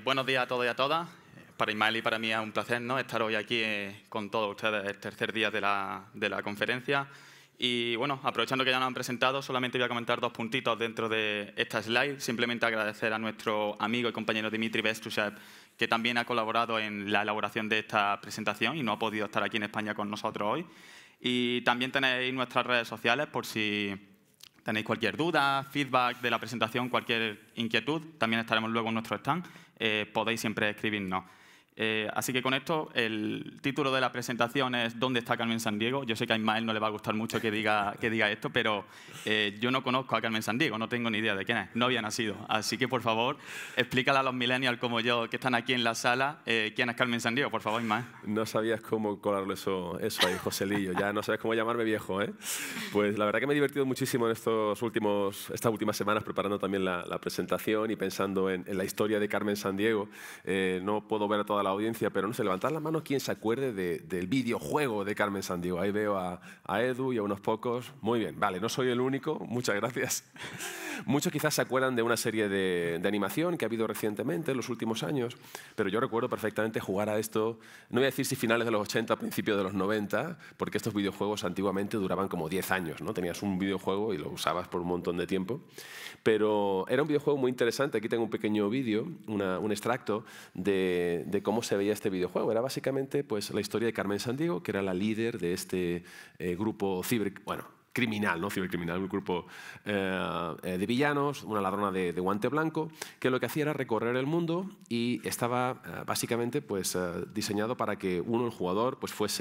Buenos días a todos y a todas. Para Ismael y para mí es un placer, ¿no?, estar hoy aquí con todos ustedes, el tercer día de la conferencia. Y bueno, aprovechando que ya nos han presentado, solamente voy a comentar dos puntitos dentro de esta slide. Simplemente agradecer a nuestro amigo y compañero Dimitri Bestuzhev, que también ha colaborado en la elaboración de esta presentación y no ha podido estar aquí en España con nosotros hoy. Y también tenéis nuestras redes sociales por si tenéis cualquier duda, feedback de la presentación, cualquier inquietud. También estaremos luego en nuestro stand. Podéis siempre escribirnos. Así que con esto, el título de la presentación es ¿Dónde está Carmen Sandiego? Yo sé que a Ismael no le va a gustar mucho que diga esto, pero yo no conozco a Carmen Sandiego, no tengo ni idea de quién es, no había nacido. Así que, por favor, explícale a los millennials como yo que están aquí en la sala quién es Carmen Sandiego, por favor, Ismael. No sabías cómo colarlo eso ahí, Joselillo. Ya no sabes cómo llamarme viejo, ¿eh? Pues la verdad que me he divertido muchísimo en estas últimas semanas preparando también la presentación y pensando en la historia de Carmen Sandiego. No puedo ver a toda la audiencia, pero no sé, levantad la mano quien se acuerde del videojuego de Carmen Sandiego. Ahí veo a Edu y a unos pocos. Muy bien, vale, no soy el único, muchas gracias. Muchos quizás se acuerdan de una serie de animación que ha habido recientemente en los últimos años, pero yo recuerdo perfectamente jugar a esto, no voy a decir si finales de los 80, principios de los 90, porque estos videojuegos antiguamente duraban como 10 años, ¿no? Tenías un videojuego y lo usabas por un montón de tiempo, pero era un videojuego muy interesante. Aquí tengo un pequeño vídeo, un extracto de cómo se veía este videojuego. Era básicamente pues, la historia de Carmen Sandiego, que era la líder de este grupo criminal, ¿no? Cibercriminal, un grupo de villanos, una ladrona de guante blanco, que lo que hacía era recorrer el mundo y estaba básicamente pues, diseñado para que el jugador, pues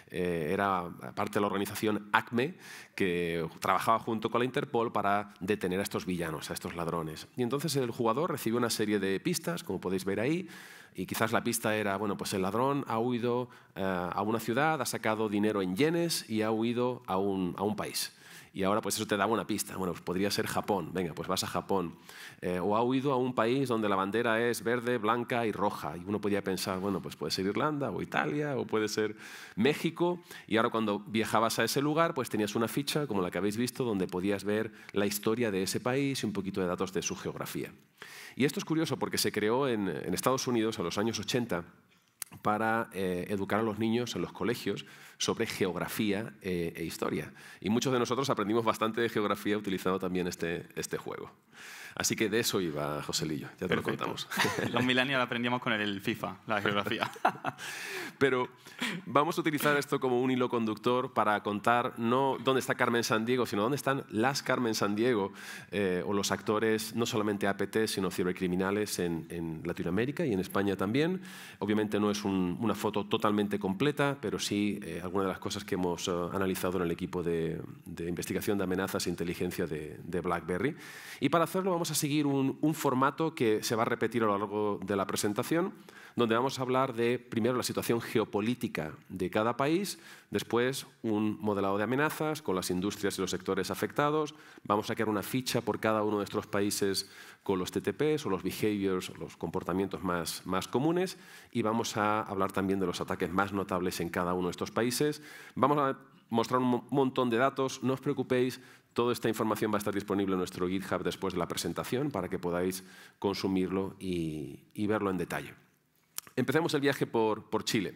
era parte de la organización ACME, que trabajaba junto con la Interpol para detener a estos villanos, a estos ladrones. Y entonces el jugador recibe una serie de pistas, como podéis ver ahí, y quizás la pista era, bueno, pues el ladrón ha huido a una ciudad, ha sacado dinero en yenes y ha huido a un país. Y ahora pues eso te daba una pista. Bueno, pues podría ser Japón. Venga, pues vas a Japón. O ha huido a un país donde la bandera es verde, blanca y roja. Y uno podía pensar, bueno, pues puede ser Irlanda o Italia o puede ser México. Y ahora cuando viajabas a ese lugar, pues tenías una ficha, como la que habéis visto, donde podías ver la historia de ese país y un poquito de datos de su geografía. Y esto es curioso porque se creó en Estados Unidos en los años 80 para educar a los niños en los colegios sobre geografía e historia. Y muchos de nosotros aprendimos bastante de geografía utilizando también este juego. Así que de eso iba, Joselillo, ya te lo contamos. Los millennials aprendíamos con el FIFA, la geografía. Pero vamos a utilizar esto como un hilo conductor para contar no dónde está Carmen Sandiego, sino dónde están las Carmen Sandiego o los actores, no solamente APT, sino cibercriminales en Latinoamérica y en España también. Obviamente no es una foto totalmente completa, pero sí algunas de las cosas que hemos analizado en el equipo de investigación de amenazas e inteligencia de BlackBerry. Y para hacerlo vamos a seguir un formato que se va a repetir a lo largo de la presentación, donde vamos a hablar de, primero, la situación geopolítica de cada país, después un modelado de amenazas con las industrias y los sectores afectados, vamos a crear una ficha por cada uno de estos países con los TTPs o los behaviors, los comportamientos más comunes, y vamos a hablar también de los ataques más notables en cada uno de estos países. Vamos a mostrar un montón de datos, no os preocupéis, toda esta información va a estar disponible en nuestro GitHub después de la presentación para que podáis consumirlo y verlo en detalle. Empecemos el viaje por Chile.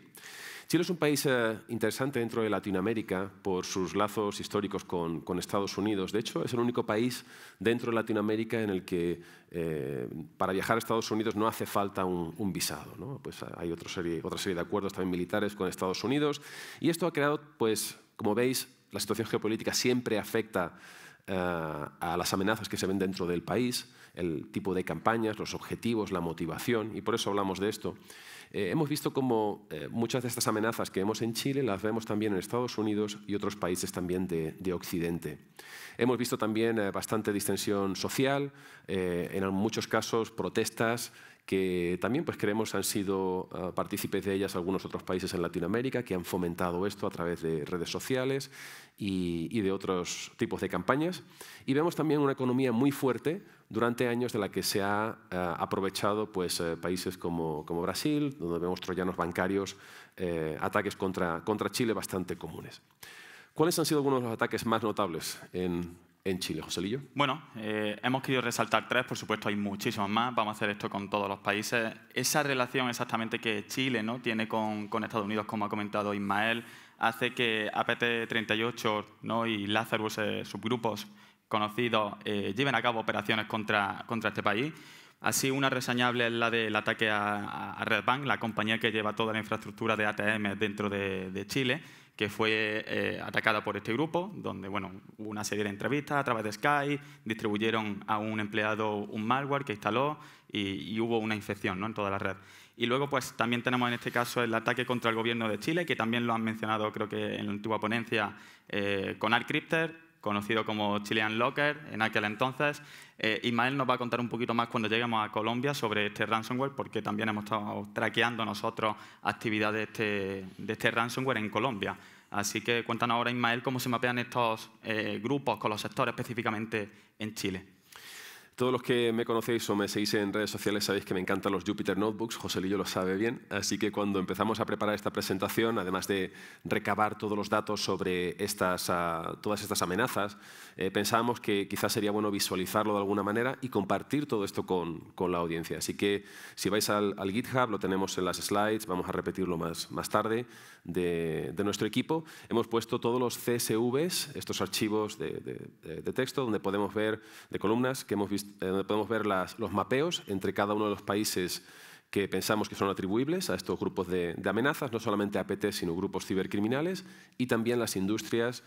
Chile es un país interesante dentro de Latinoamérica por sus lazos históricos con Estados Unidos. De hecho, es el único país dentro de Latinoamérica en el que para viajar a Estados Unidos no hace falta un visado, ¿no? Pues hay otra serie de acuerdos también militares con Estados Unidos. Y esto ha creado, pues, como veis, la situación geopolítica siempre afecta a las amenazas que se ven dentro del país, el tipo de campañas, los objetivos, la motivación, y por eso hablamos de esto. Hemos visto cómo muchas de estas amenazas que vemos en Chile las vemos también en Estados Unidos y otros países también de Occidente. Hemos visto también bastante distensión social, en muchos casos protestas que también pues, creemos han sido partícipes de ellas algunos otros países en Latinoamérica que han fomentado esto a través de redes sociales y de otros tipos de campañas. Y vemos también una economía muy fuerte durante años de la que se ha aprovechado pues, países como Brasil, donde vemos troyanos bancarios, ataques contra Chile bastante comunes. ¿Cuáles han sido algunos de los ataques más notables en en Chile. Joselillo. Bueno, hemos querido resaltar 3, por supuesto hay muchísimos más, vamos a hacer esto con todos los países. Esa relación exactamente que Chile, ¿no?, tiene con Estados Unidos, como ha comentado Ismael, hace que APT38, ¿no?, y Lazarus, subgrupos conocidos, lleven a cabo operaciones contra este país. Así, una reseñable es la del ataque a Redbank, la compañía que lleva toda la infraestructura de ATM dentro de Chile, que fue atacada por este grupo, donde bueno, hubo una serie de entrevistas a través de Skype, distribuyeron a un empleado un malware que instaló y hubo una infección, ¿no?, en toda la red. Y luego pues, también tenemos en este caso el ataque contra el gobierno de Chile, que también lo han mencionado creo que en la antigua ponencia con ArtCrypter, conocido como Chilean Locker en aquel entonces. Ismael nos va a contar un poquito más cuando lleguemos a Colombia sobre este ransomware, porque también hemos estado traqueando nosotros actividades de este ransomware en Colombia. Así que cuéntanos ahora, Ismael, cómo se mapean estos grupos con los sectores específicamente en Chile. Todos los que me conocéis o me seguís en redes sociales sabéis que me encantan los Jupyter Notebooks, Joselillo lo sabe bien, así que cuando empezamos a preparar esta presentación, además de recabar todos los datos sobre todas estas amenazas, pensábamos que quizás sería bueno visualizarlo de alguna manera y compartir todo esto con la audiencia. Así que si vais al GitHub, lo tenemos en las slides, vamos a repetirlo más tarde, de nuestro equipo. Hemos puesto todos los CSVs, estos archivos de texto, donde podemos ver, de columnas, que hemos visto, donde podemos ver los mapeos entre cada uno de los países que pensamos que son atribuibles a estos grupos de amenazas, no solamente APT, sino grupos cibercriminales, y también las industrias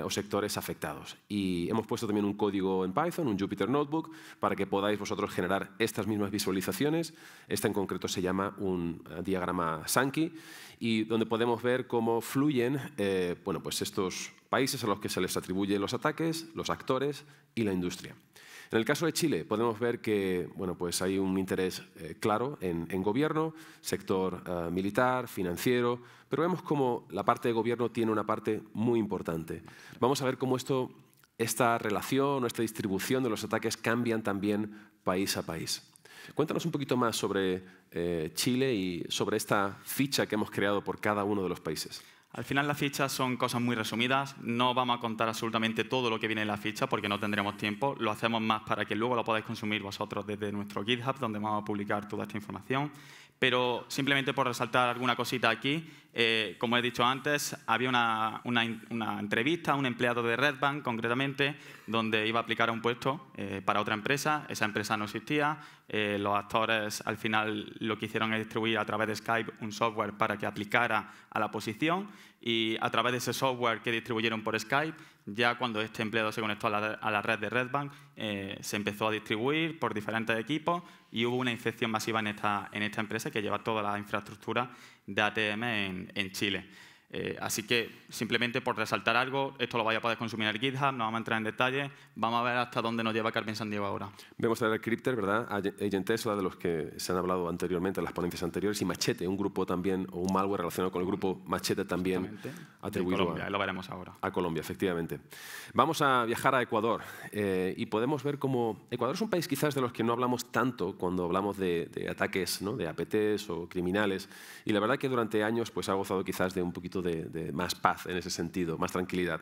o sectores afectados. Y hemos puesto también un código en Python, un Jupyter Notebook, para que podáis vosotros generar estas mismas visualizaciones. Esta en concreto se llama un diagrama Sankey, y donde podemos ver cómo fluyen bueno, pues estos países a los que se les atribuyen los ataques, los actores y la industria. En el caso de Chile podemos ver que bueno, pues hay un interés claro en gobierno, sector militar, financiero, pero vemos cómo la parte de gobierno tiene una parte muy importante. Vamos a ver cómo esta relación o esta distribución de los ataques cambian también país a país. Cuéntanos un poquito más sobre Chile y sobre esta ficha que hemos creado por cada uno de los países. Al final las fichas son cosas muy resumidas, no vamos a contar absolutamente todo lo que viene en la ficha porque no tendremos tiempo, lo hacemos más para que luego lo podáis consumir vosotros desde nuestro GitHub, donde vamos a publicar toda esta información. Pero simplemente por resaltar alguna cosita aquí, como he dicho antes, había una entrevista a un empleado de Redbank, concretamente, donde iba a aplicar a un puesto para otra empresa. Esa empresa no existía. Los actores, al final, lo que hicieron es distribuir a través de Skype un software para que aplicara a la posición. Y a través de ese software que distribuyeron por Skype, ya cuando este empleado se conectó a la red de Redbank, se empezó a distribuir por diferentes equipos y hubo una infección masiva en esta empresa que lleva toda la infraestructura de ATM en Chile. Así que, simplemente por resaltar algo, esto lo vais a poder consumir en el GitHub, no vamos a entrar en detalle, vamos a ver hasta dónde nos lleva Carmen Sandiego ahora. Vemos a ArtCrypter, ¿verdad? Agentesa, de los que se han hablado anteriormente en las ponencias anteriores, y Machete, un grupo también, o un malware relacionado con el grupo Machete también atribuido Colombia, lo veremos ahora. A Colombia, efectivamente. Vamos a viajar a Ecuador y podemos ver cómo Ecuador es un país quizás de los que no hablamos tanto cuando hablamos de ataques, ¿no?, de APTs o criminales, y la verdad que durante años pues, ha gozado quizás de un poquito de más paz en ese sentido, más tranquilidad.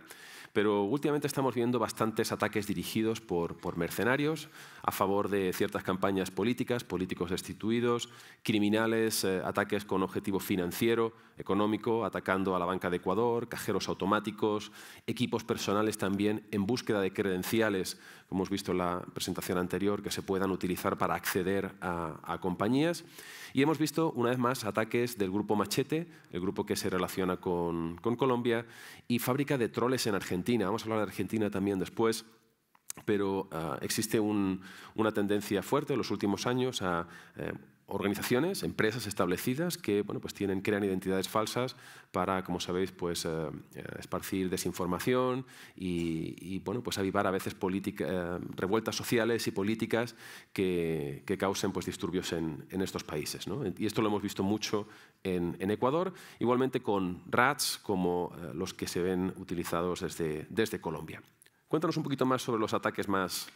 Pero últimamente estamos viendo bastantes ataques dirigidos por mercenarios a favor de ciertas campañas políticas, políticos destituidos, criminales, ataques con objetivo financiero, económico, atacando a la banca de Ecuador, cajeros automáticos, equipos personales también en búsqueda de credenciales, como hemos visto en la presentación anterior, que se puedan utilizar para acceder a compañías. Y hemos visto, una vez más, ataques del grupo Machete, el grupo que se relaciona con Colombia, y fábrica de troles en Argentina. Vamos a hablar de Argentina también después, pero existe una tendencia fuerte en los últimos años a organizaciones, empresas establecidas que bueno, pues crean identidades falsas para, como sabéis, pues, esparcir desinformación y bueno, pues avivar a veces revueltas sociales y políticas que causen pues, disturbios en estos países, ¿no? Y esto lo hemos visto mucho en Ecuador, igualmente con RATs como los que se ven utilizados desde Colombia. Cuéntanos un poquito más sobre los ataques más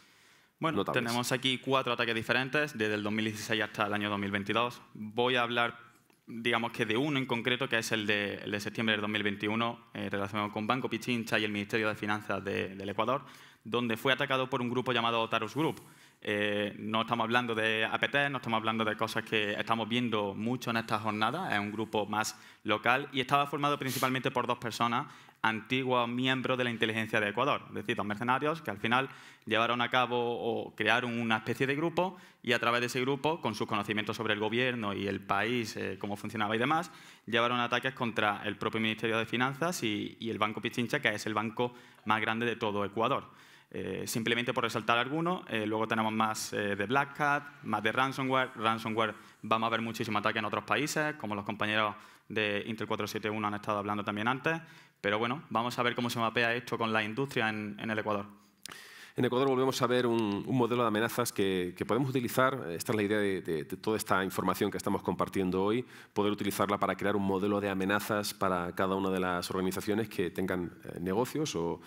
notables. Tenemos aquí 4 ataques diferentes, desde el 2016 hasta el año 2022. Voy a hablar, digamos que de uno en concreto, que es el de septiembre del 2021, relacionado con Banco Pichincha y el Ministerio de Finanzas del Ecuador, donde fue atacado por un grupo llamado Otarus Group. No estamos hablando de APT, no estamos hablando de cosas que estamos viendo mucho en estas jornadas, es un grupo más local y estaba formado principalmente por 2 personas, antiguos miembros de la inteligencia de Ecuador, es decir, 2 mercenarios que al final llevaron a cabo o crearon una especie de grupo y a través de ese grupo, con sus conocimientos sobre el gobierno y el país, cómo funcionaba y demás, llevaron ataques contra el propio Ministerio de Finanzas y el Banco Pichincha, que es el banco más grande de todo Ecuador. Simplemente por resaltar algunos, luego tenemos más de Black Cat, más de ransomware. Ransomware vamos a ver muchísimo ataque en otros países, como los compañeros de Intel 471 han estado hablando también antes. Pero bueno, vamos a ver cómo se mapea esto con la industria en el Ecuador. En Ecuador volvemos a ver un modelo de amenazas que podemos utilizar. Esta es la idea de toda esta información que estamos compartiendo hoy, poder utilizarla para crear un modelo de amenazas para cada una de las organizaciones que tengan negocios o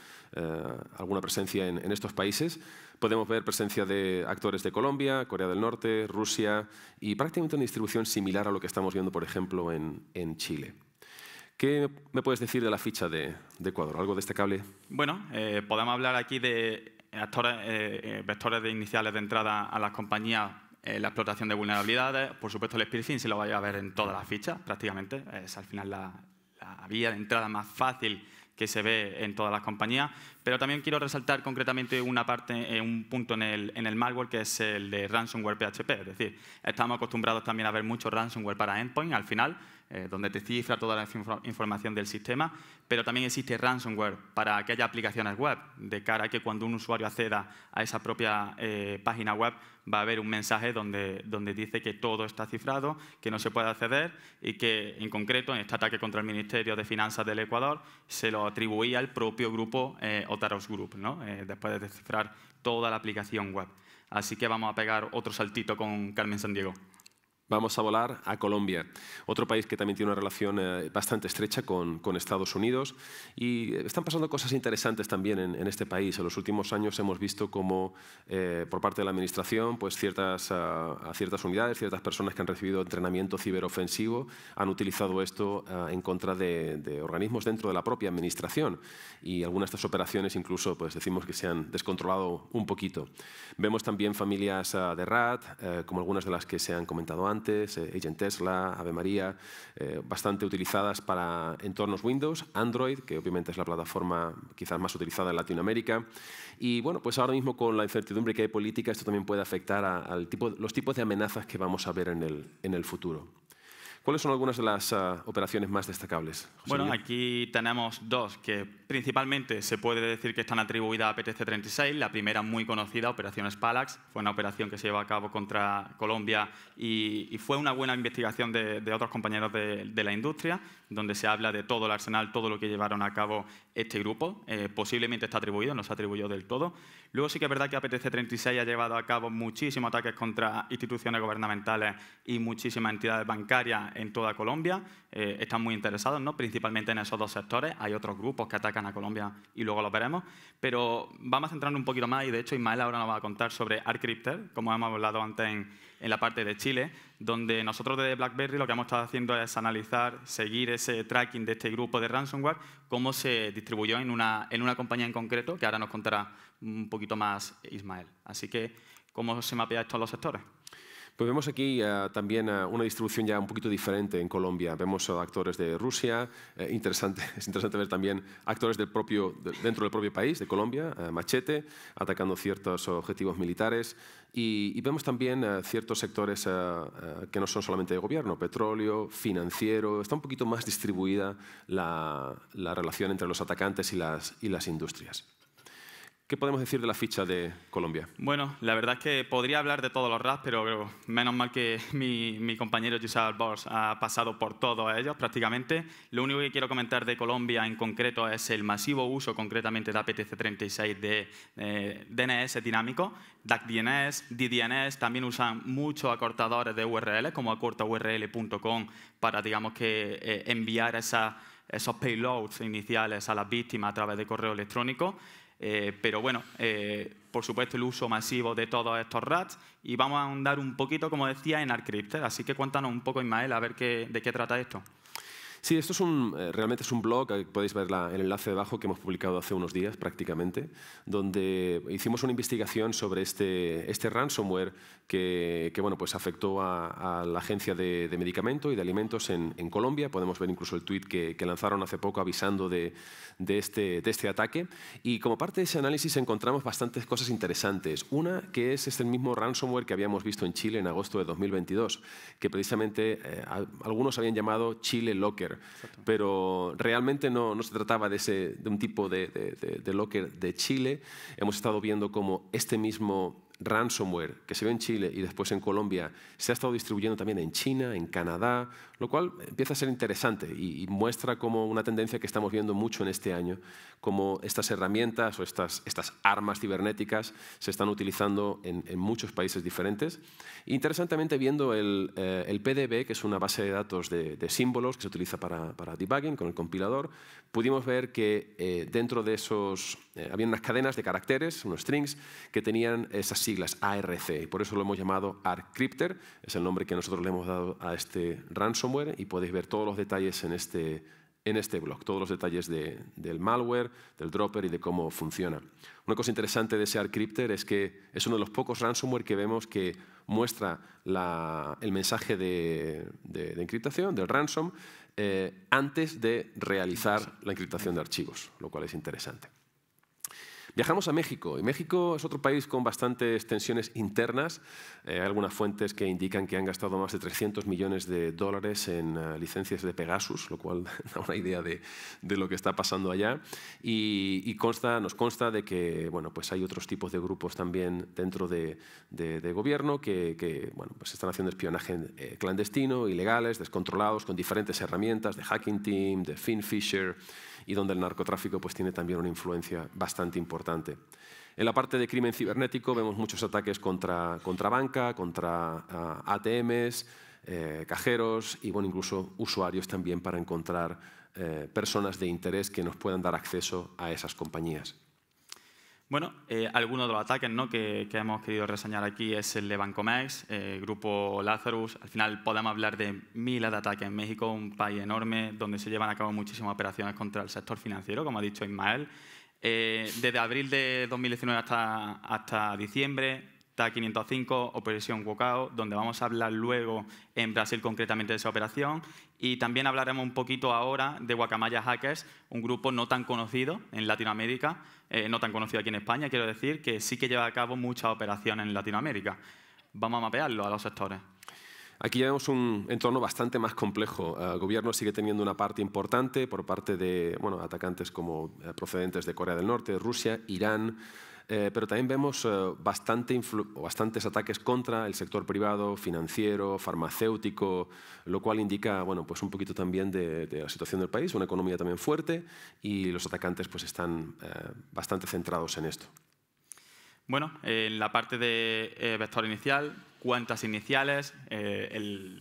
alguna presencia en estos países. Podemos ver presencia de actores de Colombia, Corea del Norte, Rusia y prácticamente una distribución similar a lo que estamos viendo, por ejemplo, en Chile. ¿Qué me puedes decir de la ficha de Ecuador? ¿Algo destacable? Bueno, podemos hablar aquí de vectores de iniciales de entrada a las compañías, la explotación de vulnerabilidades. Por supuesto, el spear phishing se lo vais a ver en todas las fichas, prácticamente. Es al final la vía de entrada más fácil que se ve en todas las compañías. Pero también quiero resaltar concretamente una parte, un punto en el malware, que es el de ransomware PHP. Es decir, estamos acostumbrados también a ver mucho ransomware para endpoint, al final, donde te cifra toda la información del sistema, pero también existe ransomware para aquellas aplicaciones web, de cara a que cuando un usuario acceda a esa propia página web va a haber un mensaje donde dice que todo está cifrado, que no se puede acceder y que, en concreto, en este ataque contra el Ministerio de Finanzas del Ecuador, se lo atribuía el propio grupo Otarus Group, ¿no? Después de descifrar toda la aplicación web. Así que vamos a pegar otro saltito con Carmen Sandiego. Vamos a volar a Colombia, otro país que también tiene una relación bastante estrecha con Estados Unidos y están pasando cosas interesantes también en este país. En los últimos años hemos visto cómo por parte de la administración pues ciertas unidades, ciertas personas que han recibido entrenamiento ciberofensivo han utilizado esto en contra de organismos dentro de la propia administración y algunas de estas operaciones incluso pues decimos que se han descontrolado un poquito. Vemos también familias de RAT, como algunas de las que se han comentado antes, Agent Tesla, Ave María, bastante utilizadas para entornos Windows, Android, que obviamente es la plataforma quizás más utilizada en Latinoamérica. Y bueno, pues ahora mismo con la incertidumbre que hay política, esto también puede afectar a los tipos de amenazas que vamos a ver en el futuro. ¿Cuáles son algunas de las operaciones más destacables, José Bueno, Miguel? aquí tenemos 2 que principalmente se puede decir que están atribuidas a PTC-36. La primera, muy conocida, Operación Spalax. Fue una operación que se llevó a cabo contra Colombia y fue una buena investigación de otros compañeros de la industria, donde se habla de todo el arsenal, todo lo que llevaron a cabo este grupo. Posiblemente está atribuido, no se atribuyó del todo. Luego sí que es verdad que APTC-36 ha llevado a cabo muchísimos ataques contra instituciones gubernamentales y muchísimas entidades bancarias en toda Colombia. Están muy interesados, ¿no? Principalmente en esos 2 sectores. Hay otros grupos que atacan a Colombia y luego los veremos. Pero vamos a centrarnos un poquito más y de hecho Ismael ahora nos va a contar sobre ArtCrypter, como hemos hablado antes en la parte de Chile, donde nosotros desde BlackBerry lo que hemos estado haciendo es analizar, seguir ese tracking de este grupo de ransomware, cómo se distribuyó en una compañía en concreto, que ahora nos contará un poquito más Ismael. Así que, ¿cómo se mapea esto en los sectores? Pues vemos aquí también una distribución ya un poquito diferente en Colombia. Vemos actores de Rusia, es interesante ver también actores dentro del propio país, de Colombia, Machete, atacando ciertos objetivos militares. Y vemos también ciertos sectores que no son solamente de gobierno, petróleo, financiero. Está un poquito más distribuida la relación entre los atacantes y las industrias. ¿Qué podemos decir de la ficha de Colombia? Bueno, la verdad es que podría hablar de todos los RAS, pero menos mal que mi compañero Giselle Bors ha pasado por todos ellos prácticamente. Lo único que quiero comentar de Colombia en concreto es el masivo uso concretamente de APTC-36 de DNS dinámico, DAC-DNS, DDNS. También usan muchos acortadores de URL como acortaurl.com para, digamos, que enviar esos payloads iniciales a las víctimas a través de correo electrónico. Pero bueno, por supuesto el uso masivo de todos estos RATs y vamos a ahondar un poquito, como decía, en ArtCrypter. Así que cuéntanos un poco, Ismael, a ver de qué trata esto. Sí, esto es realmente es un blog, podéis ver el enlace debajo que hemos publicado hace unos días prácticamente, donde hicimos una investigación sobre este ransomware que bueno, pues afectó a la Agencia de Medicamento y de Alimentos en Colombia. Podemos ver incluso el tuit que lanzaron hace poco avisando de este ataque. Y como parte de ese análisis encontramos bastantes cosas interesantes. Una que es el mismo ransomware que habíamos visto en Chile en agosto de 2022, que precisamente algunos habían llamado Chile Locker. Exacto. Pero realmente no se trataba de un tipo de locker de Chile. Hemos estado viendo cómo este mismo ransomware que se ve en Chile y después en Colombia se ha estado distribuyendo también en China, en Canadá, lo cual empieza a ser interesante y muestra como una tendencia que estamos viendo mucho en este año, como estas herramientas o estas armas cibernéticas se están utilizando en muchos países diferentes. Interesantemente, viendo el PDB, que es una base de datos de símbolos que se utiliza para debugging con el compilador, pudimos ver que dentro de esos había unas cadenas de caracteres, unos strings, que tenían esas siglas ARC, y por eso lo hemos llamado ArcCrypter, es el nombre que nosotros le hemos dado a este ransomware, y podéis ver todos los detalles en este blog, todos los detalles del malware, del dropper y de cómo funciona. Una cosa interesante de ese ArcCrypter es que es uno de los pocos ransomware que vemos que muestra el mensaje de encriptación, del ransom, antes de realizar la encriptación de archivos, lo cual es interesante. Viajamos a México, y México es otro país con bastantes tensiones internas. Hay algunas fuentes que indican que han gastado más de $300 millones en licencias de Pegasus, lo cual da una idea de lo que está pasando allá. Y nos consta de que bueno, pues hay otros tipos de grupos también dentro de gobierno que bueno, pues están haciendo espionaje clandestino, ilegales, descontrolados, con diferentes herramientas de Hacking Team, de FinFisher, y donde el narcotráfico pues tiene también una influencia bastante importante. En la parte de crimen cibernético vemos muchos ataques contra banca, contra ATMs, cajeros y bueno, incluso usuarios también para encontrar personas de interés que nos puedan dar acceso a esas compañías. Bueno, algunos de los ataques, ¿no?, que hemos querido reseñar aquí es el de Bancomex, Grupo Lazarus. Al final podemos hablar de miles de ataques en México, un país enorme donde se llevan a cabo muchísimas operaciones contra el sector financiero, como ha dicho Ismael. Desde abril de 2019 hasta diciembre, TAC-505, Operación Wokao, donde vamos a hablar luego en Brasil concretamente de esa operación. Y también hablaremos un poquito ahora de Guacamaya Hackers, un grupo no tan conocido en Latinoamérica, no tan conocido aquí en España, quiero decir, que sí que lleva a cabo muchas operaciones en Latinoamérica. Vamos a mapearlo a los sectores. Aquí ya vemos un entorno bastante más complejo. El gobierno sigue teniendo una parte importante por parte de atacantes como procedentes de Corea del Norte, Rusia, Irán, pero también vemos bastantes ataques contra el sector privado, financiero, farmacéutico, lo cual indica pues un poquito también de la situación del país, una economía también fuerte, y los atacantes pues están bastante centrados en esto. Bueno, en la parte de vector inicial, cuentas iniciales,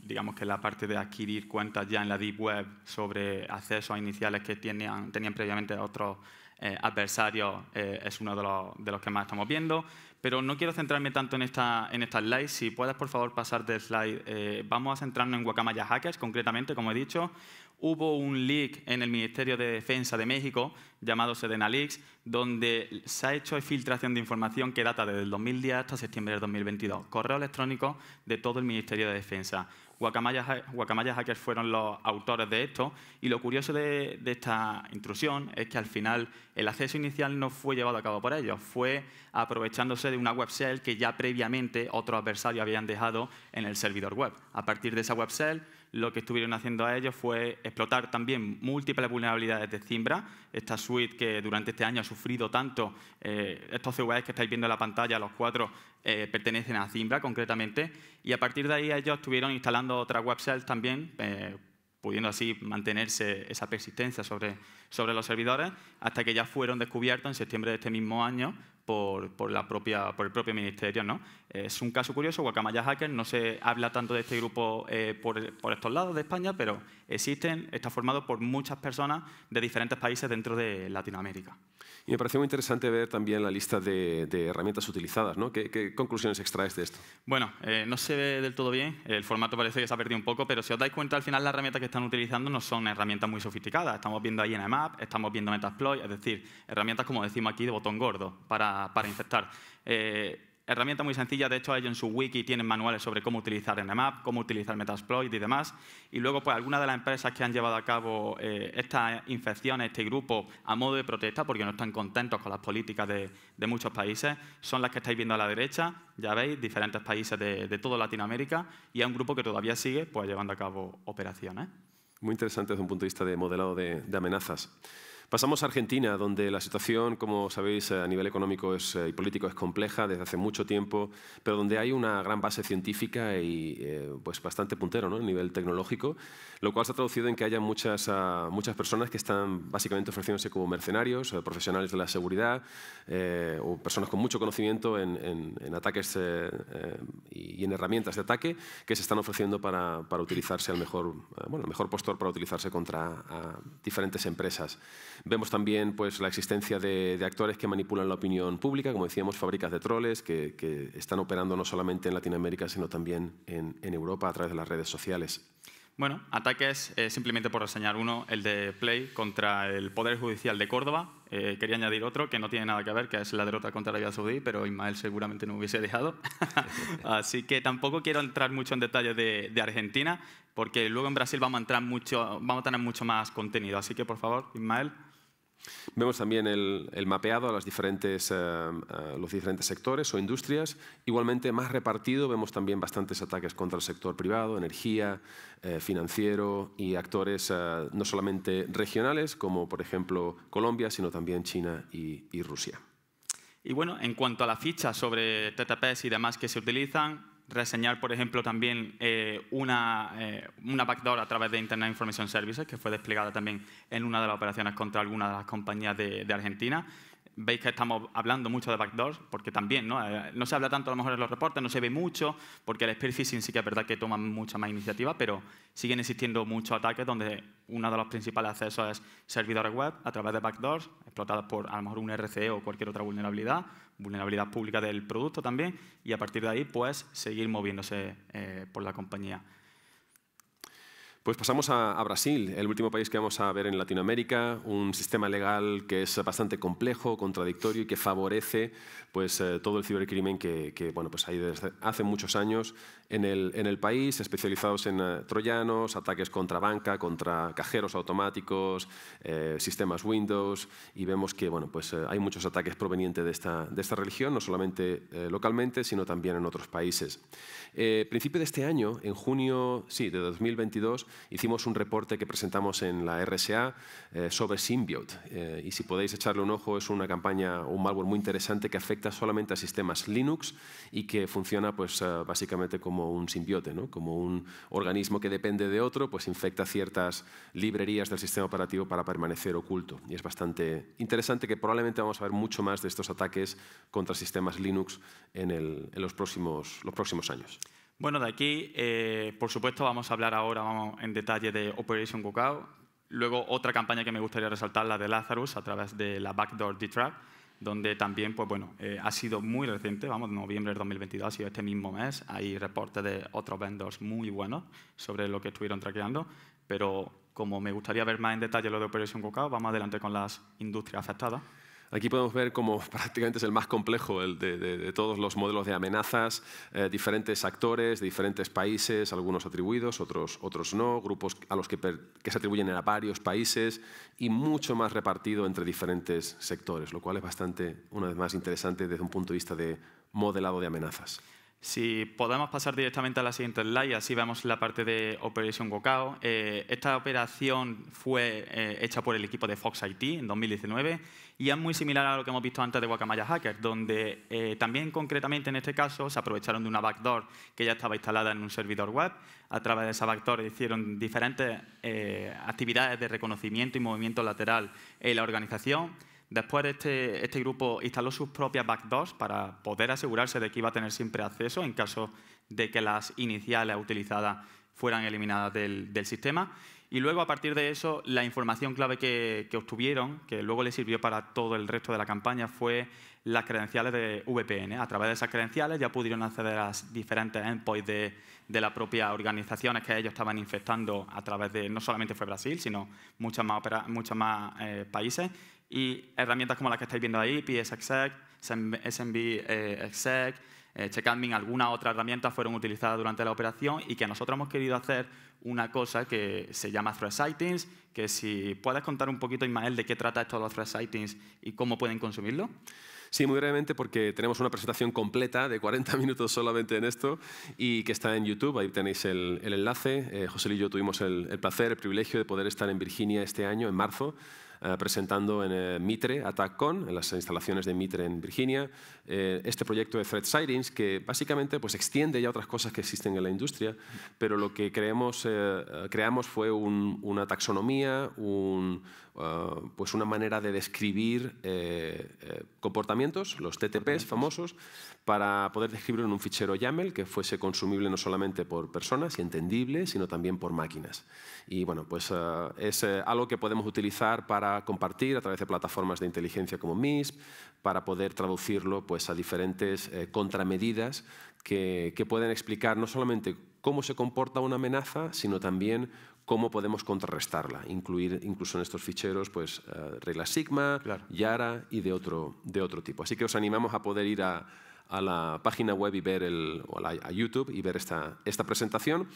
digamos que la parte de adquirir cuentas ya en la Deep Web sobre accesos iniciales que tenían previamente otros adversarios es uno de los que más estamos viendo. Pero no quiero centrarme tanto en esta slide. Si puedes, por favor, pasar de slide. Vamos a centrarnos en Guacamaya Hackers, concretamente, como he dicho. Hubo un leak en el Ministerio de Defensa de México, llamado Sedena Leaks, donde se ha hecho filtración de información que data desde el 2010 hasta septiembre del 2022. Correo electrónico de todo el Ministerio de Defensa. Guacamaya Hackers fueron los autores de esto, y lo curioso de esta intrusión es que al final el acceso inicial no fue llevado a cabo por ellos, fue aprovechándose de una web shell que ya previamente otros adversarios habían dejado en el servidor web. A partir de esa web shell, lo que estuvieron haciendo a ellos fue explotar también múltiples vulnerabilidades de Zimbra, esta suite que durante este año ha sufrido tanto. Estos CVEs que estáis viendo en la pantalla, los 4, pertenecen a Zimbra concretamente, y a partir de ahí ellos estuvieron instalando otras web shells también, pudiendo así mantenerse esa persistencia sobre los servidores, hasta que ya fueron descubiertos en septiembre de este mismo año por el propio ministerio, ¿no? Es un caso curioso. Guacamaya Hackers, no se habla tanto de este grupo por estos lados de España, pero existen, está formado por muchas personas de diferentes países dentro de Latinoamérica. Y me pareció muy interesante ver también la lista de herramientas utilizadas, ¿no? ¿Qué conclusiones extraes de esto? Bueno, no se ve del todo bien, el formato parece que se ha perdido un poco, pero si os dais cuenta, al final las herramientas que están utilizando no son herramientas muy sofisticadas. Estamos viendo ahí Nmap, estamos viendo Metasploit, es decir, herramientas, como decimos aquí, de botón gordo para infectar. Herramientas muy sencillas, de hecho ellos en su wiki tienen manuales sobre cómo utilizar Nmap, cómo utilizar Metasploit y demás. Y luego, pues algunas de las empresas que han llevado a cabo estas infecciones, este grupo, a modo de protesta, porque no están contentos con las políticas de muchos países, son las que estáis viendo a la derecha, ya veis, diferentes países de toda Latinoamérica, y es un grupo que todavía sigue pues, llevando a cabo operaciones. Muy interesante desde un punto de vista de modelado de amenazas. Pasamos a Argentina, donde la situación, como sabéis, a nivel económico y político es compleja desde hace mucho tiempo, pero donde hay una gran base científica y pues bastante puntero, ¿no? A nivel tecnológico, lo cual se ha traducido en que haya muchas personas que están básicamente ofreciéndose como mercenarios, profesionales de la seguridad o personas con mucho conocimiento en ataques y en herramientas de ataque que se están ofreciendo para utilizarse el mejor postor para utilizarse contra diferentes empresas. Vemos también pues, la existencia de actores que manipulan la opinión pública, como decíamos, fábricas de troles que están operando no solamente en Latinoamérica, sino también en Europa a través de las redes sociales. Bueno, ataques, simplemente por reseñar uno, el de Play contra el Poder Judicial de Córdoba. Quería añadir otro que no tiene nada que ver, que es la derrota contra Arabia Saudí, pero Ismael seguramente no hubiese dejado. Así que tampoco quiero entrar mucho en detalles de Argentina, porque luego en Brasil vamos a tener mucho más contenido. Así que, por favor, Ismael. Vemos también el mapeado a los diferentes sectores o industrias. Igualmente, más repartido, vemos también bastantes ataques contra el sector privado, energía, financiero y actores no solamente regionales, como por ejemplo Colombia, sino también China y Rusia. Y bueno, en cuanto a las fichas sobre TTPs y demás que se utilizan, reseñar, por ejemplo, también una backdoor a través de Internet Information Services, que fue desplegada también en una de las operaciones contra alguna de las compañías de Argentina. Veis que estamos hablando mucho de backdoors, porque también no se habla tanto a lo mejor en los reportes, no se ve mucho, porque el spear phishing sí que es verdad que toma mucha más iniciativa, pero siguen existiendo muchos ataques donde uno de los principales accesos es servidores web a través de backdoors, explotadas por a lo mejor un RCE o cualquier otra vulnerabilidad pública del producto también, y a partir de ahí pues seguir moviéndose por la compañía. Pues pasamos a Brasil, el último país que vamos a ver en Latinoamérica, un sistema legal que es bastante complejo, contradictorio y que favorece pues, todo el cibercrimen que bueno, pues hay desde hace muchos años en el país, especializados en troyanos, ataques contra banca, contra cajeros automáticos, sistemas Windows, y vemos que bueno, pues, hay muchos ataques provenientes de esta religión, no solamente localmente, sino también en otros países. Principio de este año, en junio de 2022, hicimos un reporte que presentamos en la RSA sobre Symbiote. Y si podéis echarle un ojo, es una campaña, un malware muy interesante que afecta solamente a sistemas Linux y que funciona pues, básicamente como un simbiote, ¿no? Como un organismo que depende de otro, pues infecta ciertas librerías del sistema operativo para permanecer oculto. Y es bastante interesante que probablemente vamos a ver mucho más de estos ataques contra sistemas Linux en los próximos años. Bueno, de aquí, por supuesto, vamos a hablar ahora en detalle de Operation Cucao. Luego, otra campaña que me gustaría resaltar, la de Lazarus, a través de la Backdoor D-Trap, donde también pues, bueno, ha sido muy reciente, noviembre del 2022, ha sido este mismo mes. Hay reportes de otros vendors muy buenos sobre lo que estuvieron traqueando, pero como me gustaría ver más en detalle lo de Operation Cucao, vamos adelante con las industrias afectadas. Aquí podemos ver cómo prácticamente es el más complejo de todos los modelos de amenazas, diferentes actores de diferentes países, algunos atribuidos, otros no, grupos a los que se atribuyen a varios países y mucho más repartido entre diferentes sectores, lo cual es bastante, una vez más, interesante desde un punto de vista de modelado de amenazas. Si podemos pasar directamente a la siguiente slide, así vemos la parte de Operation Cucao. Esta operación fue hecha por el equipo de Fox IT en 2019 y es muy similar a lo que hemos visto antes de Guacamaya Hackers, donde también concretamente en este caso se aprovecharon de una backdoor que ya estaba instalada en un servidor web. A través de esa backdoor hicieron diferentes actividades de reconocimiento y movimiento lateral en la organización. Después este grupo instaló sus propias backdoors para poder asegurarse de que iba a tener siempre acceso en caso de que las iniciales utilizadas fueran eliminadas del sistema. Y luego, a partir de eso, la información clave que obtuvieron, que luego les sirvió para todo el resto de la campaña, fue las credenciales de VPN. A través de esas credenciales ya pudieron acceder a diferentes endpoints de las propias organizaciones que ellos estaban infectando a través de, no solamente fue Brasil, sino muchos más países. Y herramientas como las que estáis viendo ahí, PSExec, SMB-exec, Checkadmin, algunas otras herramientas fueron utilizadas durante la operación y que nosotros hemos querido hacer una cosa que se llama Threat Sightings, que si puedes contar un poquito, Ismael, de qué trata esto de los Threat Sightings y cómo pueden consumirlo. Sí, muy brevemente, porque tenemos una presentación completa de 40 minutos solamente en esto y que está en YouTube. Ahí tenéis el enlace. José y yo tuvimos el placer, el privilegio de poder estar en Virginia este año, en marzo, presentando en Mitre, AttackCon, en las instalaciones de Mitre en Virginia, este proyecto de Threat Sightings que básicamente pues, extiende ya otras cosas que existen en la industria, pero lo que creamos fue una taxonomía, pues una manera de describir comportamientos, los TTPs famosos, para poder describirlo en un fichero YAML que fuese consumible no solamente por personas y entendible, sino también por máquinas. Y bueno, pues es algo que podemos utilizar para compartir a través de plataformas de inteligencia como MISP, para poder traducirlo pues, a diferentes contramedidas que pueden explicar no solamente cómo se comporta una amenaza, sino también cómo podemos contrarrestarla, incluir incluso en estos ficheros pues, reglas Sigma, claro, Yara y de otro tipo. Así que os animamos a poder ir a la página web y ver a YouTube y ver esta presentación.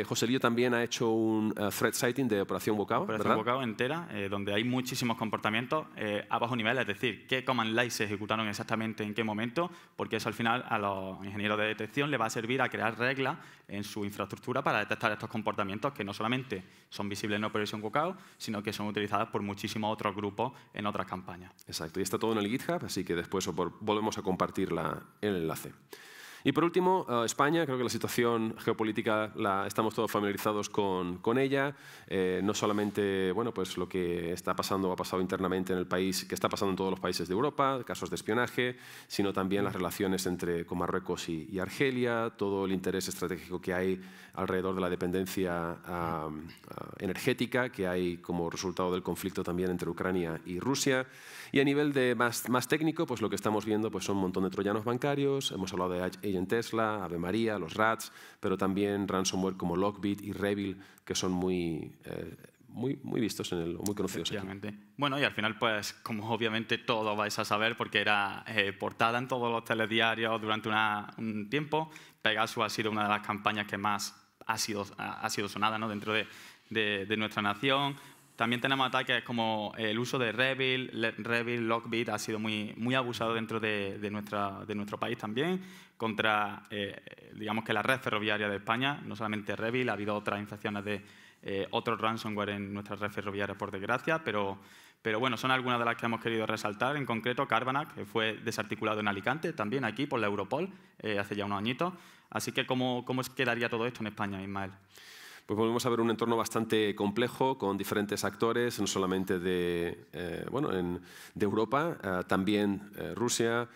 José Lío también ha hecho un threat sighting de Operación Bocao, Operación Bocao entera, donde hay muchísimos comportamientos a bajo nivel, es decir, qué command line se ejecutaron exactamente en qué momento, porque eso al final a los ingenieros de detección les va a servir a crear reglas en su infraestructura para detectar estos comportamientos que no solamente son visibles en Operación Bocao, sino que son utilizados por muchísimos otros grupos en otras campañas. Exacto, y está todo en el GitHub, así que después volvemos a compartir el enlace. Y por último, España, creo que la situación geopolítica estamos todos familiarizados con ella. No solamente bueno, pues lo que está pasando o ha pasado internamente en el país, que está pasando en todos los países de Europa, casos de espionaje, sino también las relaciones con Marruecos y Argelia, todo el interés estratégico que hay alrededor de la dependencia energética que hay como resultado del conflicto también entre Ucrania y Rusia. Y a nivel más técnico, pues lo que estamos viendo pues son un montón de troyanos bancarios. Hemos hablado de Agent Tesla, Ave María, los RATs, pero también ransomware como Lockbit y Revil, que son muy vistos, muy conocidos aquí. Bueno, y al final, pues, como obviamente todos vais a saber, porque era portada en todos los telediarios durante un tiempo, Pegasus ha sido una de las campañas que más ha sido sonada, ¿no?, dentro de nuestra nación. También tenemos ataques como el uso de Revil, Lockbit ha sido muy abusado dentro de nuestro país también, contra, digamos que la red ferroviaria de España, no solamente Revil, ha habido otras infecciones de otros ransomware en nuestra red ferroviaria, por desgracia, pero bueno, son algunas de las que hemos querido resaltar. En concreto, Carbanac, que fue desarticulado en Alicante, también aquí por la Europol, hace ya unos añitos. Así que, ¿cómo quedaría todo esto en España, Ismael? Pues volvemos a ver un entorno bastante complejo con diferentes actores, no solamente de Europa, también Rusia,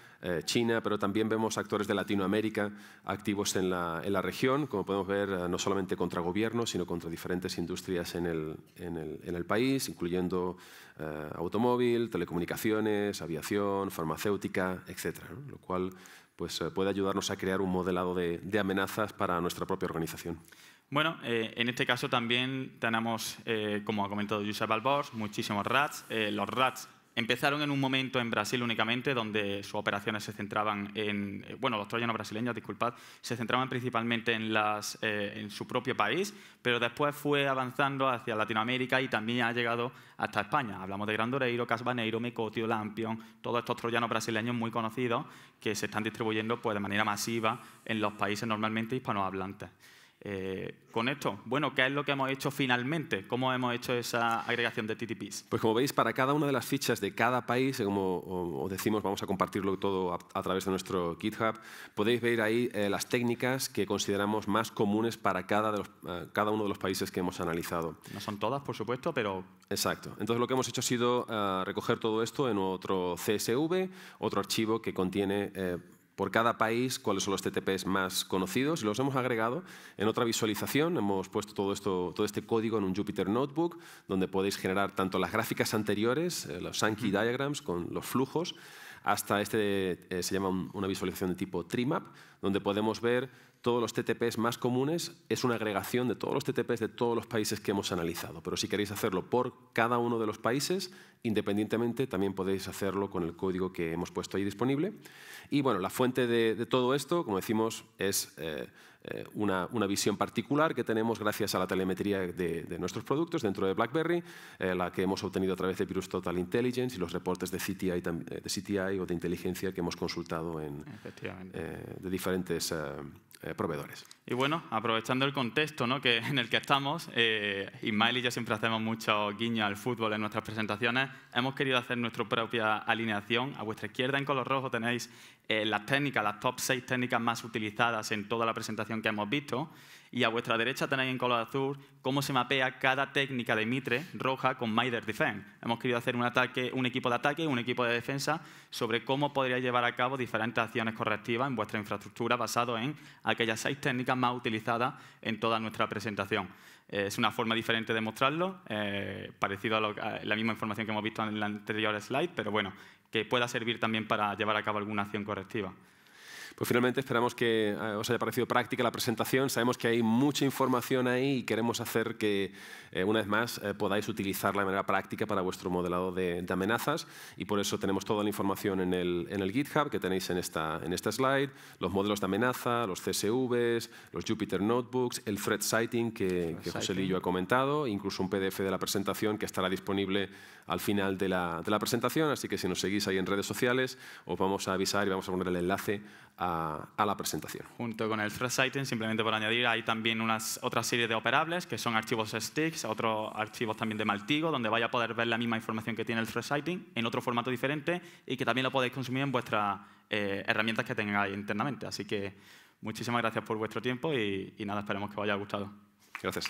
China, pero también vemos actores de Latinoamérica activos en la región, como podemos ver, no solamente contra gobiernos, sino contra diferentes industrias en el país, incluyendo automóvil, telecomunicaciones, aviación, farmacéutica, etc., ¿no? Lo cual pues, puede ayudarnos a crear un modelado de amenazas para nuestra propia organización. Bueno, en este caso también tenemos, como ha comentado Josep Albors, muchísimos RATs. Los RATs empezaron en un momento en Brasil únicamente, donde sus operaciones se centraban en... bueno, los troyanos brasileños, disculpad, se centraban principalmente en su propio país, pero después fue avanzando hacia Latinoamérica y también ha llegado hasta España. Hablamos de Grandoreiro, Casbaneiro, Mecotio, Lampion, todos estos troyanos brasileños muy conocidos que se están distribuyendo pues, de manera masiva en los países normalmente hispanohablantes. Con esto, bueno, ¿qué es lo que hemos hecho finalmente? ¿Cómo hemos hecho esa agregación de TTPs? Pues como veis, para cada una de las fichas de cada país, como decimos, vamos a compartirlo todo a través de nuestro GitHub, podéis ver ahí las técnicas que consideramos más comunes para cada uno de los países que hemos analizado. No son todas, por supuesto, pero... Exacto. Entonces lo que hemos hecho ha sido recoger todo esto en otro CSV, otro archivo que contiene por cada país cuáles son los TTPs más conocidos y los hemos agregado en otra visualización. Hemos puesto todo este código en un Jupyter Notebook, donde podéis generar tanto las gráficas anteriores, los Sankey diagrams con los flujos, hasta se llama una visualización de tipo tree map, donde podemos ver todos los TTPs más comunes. Es una agregación de todos los TTPs de todos los países que hemos analizado. Pero si queréis hacerlo por cada uno de los países, independientemente, también podéis hacerlo con el código que hemos puesto ahí disponible. Y bueno, la fuente de todo esto, como decimos, es una visión particular que tenemos gracias a la telemetría de nuestros productos dentro de BlackBerry, la que hemos obtenido a través de Virus Total Intelligence y los reportes de CTI o de inteligencia que hemos consultado de diferentes proveedores. Y bueno, aprovechando el contexto, ¿no?, en el que estamos, Ismael y yo siempre hacemos mucho guiño al fútbol en nuestras presentaciones. Hemos querido hacer nuestra propia alineación. A vuestra izquierda, en color rojo, tenéis las top 6 técnicas más utilizadas en toda la presentación que hemos visto. Y a vuestra derecha tenéis en color azul cómo se mapea cada técnica de Mitre roja con Mitre Defense. Hemos querido hacer un equipo de ataque y un equipo de defensa sobre cómo podríais llevar a cabo diferentes acciones correctivas en vuestra infraestructura basado en aquellas 6 técnicas más utilizadas en toda nuestra presentación. Es una forma diferente de mostrarlo, parecido a la misma información que hemos visto en el anterior slide, pero bueno, que pueda servir también para llevar a cabo alguna acción correctiva. Pues finalmente esperamos que os haya parecido práctica la presentación. Sabemos que hay mucha información ahí y queremos hacer que, una vez más, podáis utilizarla de manera práctica para vuestro modelado de amenazas, y por eso tenemos toda la información en el GitHub que tenéis en esta slide, los modelos de amenaza, los CSVs, los Jupyter Notebooks, el Threat Sighting que José Lillo ha comentado, incluso un PDF de la presentación que estará disponible al final de la presentación, así que si nos seguís ahí en redes sociales os vamos a avisar y vamos a poner el enlace a la presentación. Junto con el Threat Sighting, simplemente por añadir, hay también otra serie de operables que son archivos sticks, otros archivos también de Maltigo, donde vais a poder ver la misma información que tiene el Threat Sighting en otro formato diferente y que también lo podéis consumir en vuestras herramientas que tengáis internamente. Así que muchísimas gracias por vuestro tiempo y nada, esperemos que os haya gustado. Gracias.